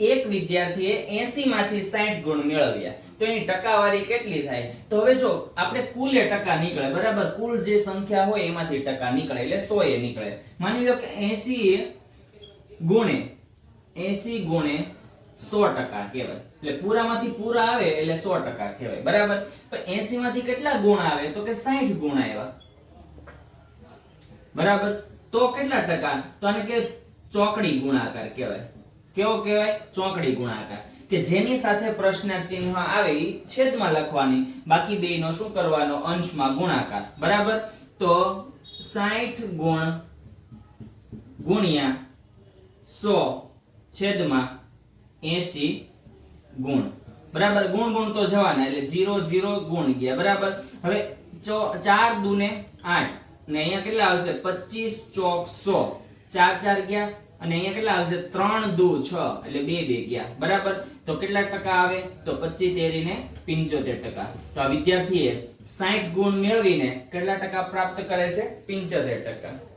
એક વિદ્યાર્થીએ 80 માંથી 60 ગુણ મેળવ્યા તો એની ટકાવારી કેટલી થાય? તો હવે જો આપણે કુલ ટકા નીકળે, બરાબર, કુલ જે સંખ્યા હોય એમાંથી ટકા નીકળે એટલે 100 એ નીકળે. માની લો કે 80 ગુણે 100% કહેવાય. એટલે પૂરામાંથી પૂરા આવે એટલે 100% કહેવાય, બરાબર. પણ 80 માંથી કેટલા ગુણ આવે? તો કે 60 ગુણ આવ્યા, બરાબર. તો કેટલા ટકા? તો આને કે ચોકડી ગુણાકાર કહેવાય. કેવો કહેવાય? ચોકડી ગુણાકાર. કે જેની સાથે પ્રશ્નાર્થ ચિહ્ન આવે ઈ છેદમાં લખવાની, બાકી બેયનો શું કરવાનો? અંશમાં ગુણાકાર, બરાબર. તો 60 ગુણ ગુણ્યા 100 છેદમાં 80 ગુણ, બરાબર. ગુણ તો જવાના એટલે 0 0 ગુણ ગયા, બરાબર. હવે 4 દુને 8 ને અહીંયા કેટલા આવશે? 25 ચોક 100, 4 4 ગયા અને અહીંયા કેટલા આવશે? 3 દુ 6 એટલે 2 2 ગયા, બરાબર. તો કેટલા ટકા આવે? તો 25 તેરીને 75%. તો આ વિદ્યાર્થીએ 60 ગુણ મેળવીને કેટલા ટકા પ્રાપ્ત કરે છે? 75%.